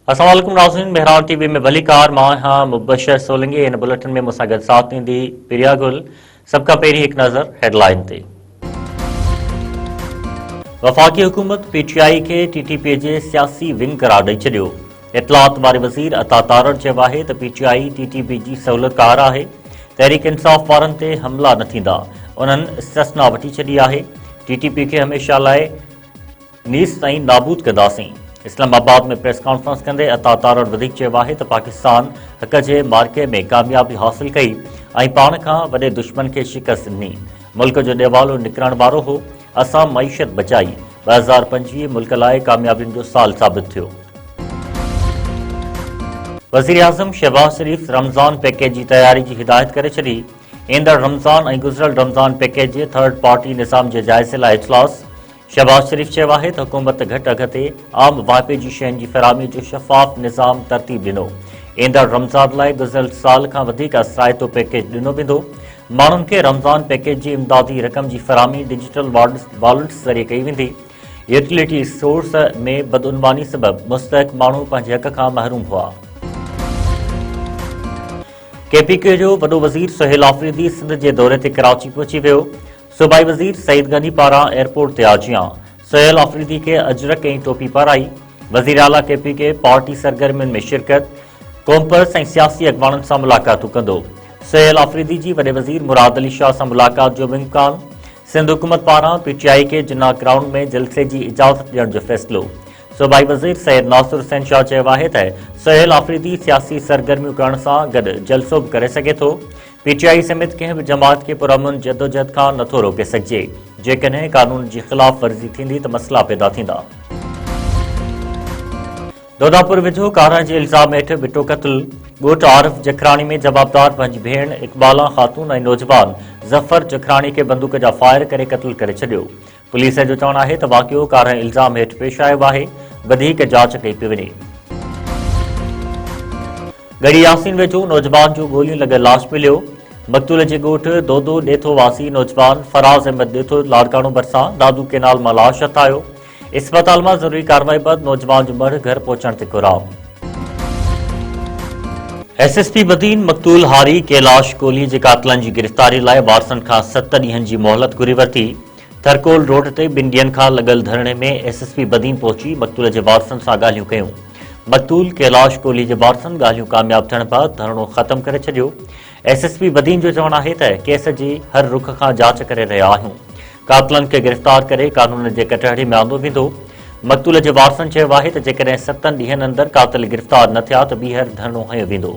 अस्सलाम वालेकुम नाज़रीन, मेहरान टीवी में भली कार मां हाँ मुबशर सोलंगी। इन बुलेटिन में मुसा गॾु साथ ॾींदी प्रिया गुल। सब खां पहिरीं हिकु नज़र हेडलाइन ते। वफ़ाक़ी हुकूमत पीटीआई खे टीटीपी जे सियासी विंग करार ॾेई छॾियो। इतलात वारे वज़ीर अता तारड़ चयो आहे त पीटीआई टीटीपी जी सहूलियतकार आहे। तहरीक इंसाफ़ वारनि ते हमला न थींदा। उन्हनि इस्तिस्ना वठी छॾी आहे। टीटीपी खे हमेशह लाइ नीस ताईं नाबूद कंदासीं। इस्लामाबाद में प्रेस कॉन्फ्रेंस कंदे अता तारड़ वधीक चयो आहे त पाकिस्तान हक़ जे मार्के में कामयाबी हासिल कई ऐं पाण खां वॾे दुश्मन खे शिकस्त ॾिनी। मुल्क जो ॾेवालो निकिरण वारो हो। असां मईशत बचाई। 2025 मुल्क लाइ कामयाबियुनि जो साल साबित थियो। वज़ीर आज़म शहबाज शरीफ़ रमज़ान पैकेज जी तयारी जी हिदायत करे छॾी। ईंदड़ रमज़ान ऐं गुज़िरियल रमज़ान पैकेज जे थर्ड पार्टी निज़ाम जे जाइज़े लाइ इजलास। शहबाज शरीफ़ चयो आहे त हुकूमत घटि अघ ते आम वाइपे जी शयुनि जी फ़राहमी जो शफ़ाफ़ निज़ाम तरतीब ॾिनो। ईंदड़ रमज़ान लाइ गुज़िरियल साल खां वधीक असराइतो पैकेज ॾिनो वेंदो। माण्हुनि खे रमज़ान पैकेज जी इमदादी रक़म जी फ़राहमी डिजिटल वॉलेट्स ज़रिए कई वेंदी। यूटिलिटी सोर्स में बदउनवानी सबबि मुस्तहिक़ माण्हू पंहिंजे हक़ खां महरूम हुआ। केपीके जो वॾो वज़ीर सुहेल आफ़रीदी सिंध जे दौरे ते कराची पहुची वियो। सूबाई वज़ीर सईद गनी पारां एयरपोर्ट ते आजियां। सुहेल आफ़रीदी खे अजरक ऐं टोपी पाराई। वज़ीर आला केपीके पार्टी सरगर्मियुनि में शिरकत, कॉम्पर्स ऐं सियासी अॻवाननि सां मुलाक़ातूं कंदो। सुहेल आफ़रीदी जी वॾे वज़ीर मुराद अली शाह सां मुलाक़ात जो बि इम्कान। सिंध हुकूमत पारां पीटीआई खे जिन्ना ग्राउंड में जलसे जी इजाज़त ॾियण जो फ़ैसिलो। सूबाई वज़ीर सैयद नासिर हुसैन शाह चयो आहे त सुहेल आफ़रीदी सियासी सरगर्मियूं करण सां गॾु जलसो बि करे सघे थो। पीटीआई समेत कंहिं बि जमात खे पुरअमन जदोजहद खां नथो रोके सघिजे। जेकॾहिं कानून जी ख़िलाफ़ वर्ज़ी थींदी त मसइला पैदा थींदा। दोदापुर वेझो कारा जे इल्ज़ाम हेठि बिटो क़त्ल। ॻोठ आरिफ जखराणी में जवाबदार पंहिंजी भेण इक़बाला ख़ातून ऐं नौजवान ज़फ़र जखराणी खे बंदूक जा फायर करे क़त्ल करे छॾियो। पुलिस जो चवणु आहे त वाक़ियो कारा इल्ज़ाम हेठि पेश आयो आहे। वधीक जांच कई पई वञे। गड़ी यासीन वेझो नौजवान जो गोलियूं लॻल लाश मिलियो। मक़तूल जे ॻोठ दोदो ॾेथो वासी नौजवान फराज़ अहमद ॾेथो लाड़काणो भरिसां दादू केनाल मां लाश हथायो। इस्पताल मां ज़रूरी कार्रवाई बाद नौजवान जो मढ़ घर पहुचण ते कुराम। एसएसपी बदीन मक़तूल हारी कैलाश कोहली जे कातिलनि जी गिरफ़्तारी लाइ वारसनि खां 7 ॾींहनि जी मोहलत घुरी वरिती। थरकोल रोड ते 2 ॾींहनि खां लॻल धरणे में एसएसपी बदीन पहुची मक़तूल जे वारसनि सां ॻाल्हियूं कयूं। मक़तूल कैलाश कोहली जे वारसनि ॻाल्हियूं कामयाब थियण बाद धरणो ख़त्म करे छॾियो। एसएसपी बदीन जो चवणु आहे त केस जी हर रुख खां जांच करे रहिया आहियूं। कातिलनि खे गिरफ़्तार करे कानून जे कटहरे में आंदो वेंदो। मक़तूल जे वारसनि चयो आहे त जेकॾहिं 7 ॾींहनि अंदरि कातिल गिरफ़्तार न थिया त ॿीहर धरणो हंयो वेंदो।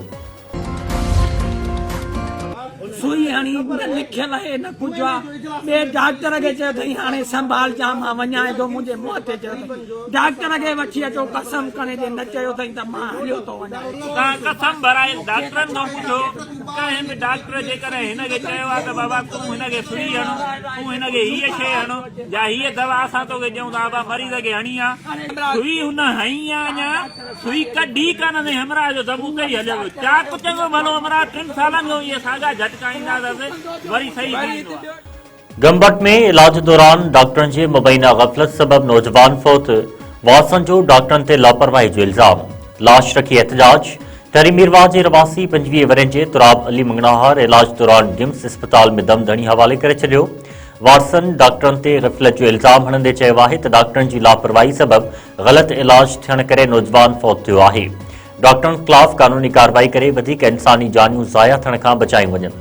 सुई हणी लिखियल आहे न कुझु आहे। ॿिए डॉक्टर खे चयो अथई हाणे संभाल जा मां वञा थो मुंहिंजे मुंहं ते चयो अथई डॉक्टर खे वठी अचो कसम खणे जे न चयो अथई त मां हलियो थो वञा। तव्हां कसम भराए डॉक्टरनि खां पुछो कंहिं बि डॉक्टर जेकॾहिं हिनखे चयो आहे त बाबा तूं हिनखे सुई हणो तूं हिनखे हीअ शइ हणो या हीअ दवा असां तोखे ॾियूं था बाबा मरीज़ खे हणी आहे सुई हुन हई आहे अञा सुई कढी कान अथई हमरा जो दबू ते ई हलियो चाक चङो भलो हमरा 3 सालनि खां इहे साॻा झटका वरी सही थींदो आहे। गंबट में इलाज दौरान डॉक्टरनि जे मुबैना गफ़लत सबब नौजवान फौत। वारसनि जो डॉक्टरनि ते लापरवाही जो इल्ज़ाम। लाश रखी एहतजाज। टरी मीरवा जे रवासी 25 वरनि जे तुराब अली मंगनाहार इलाज दौरान जिम्स अस्पताल में दम धणी हवाले करे छॾियो। वारसनि डॉक्टरनि ते गफ़लत जो इल्ज़ाम हणंदे चयो आहे त डॉक्टरनि जी लापरवाही सबब ग़लत इलाज थियण करे नौजवान फौत थियो आहे। डॉक्टरनि ख़िलाफ़ कानूनी कार्रवाई करे वधीक इंसानी जानियूं ज़ाया थियण खां बचायूं वञनि।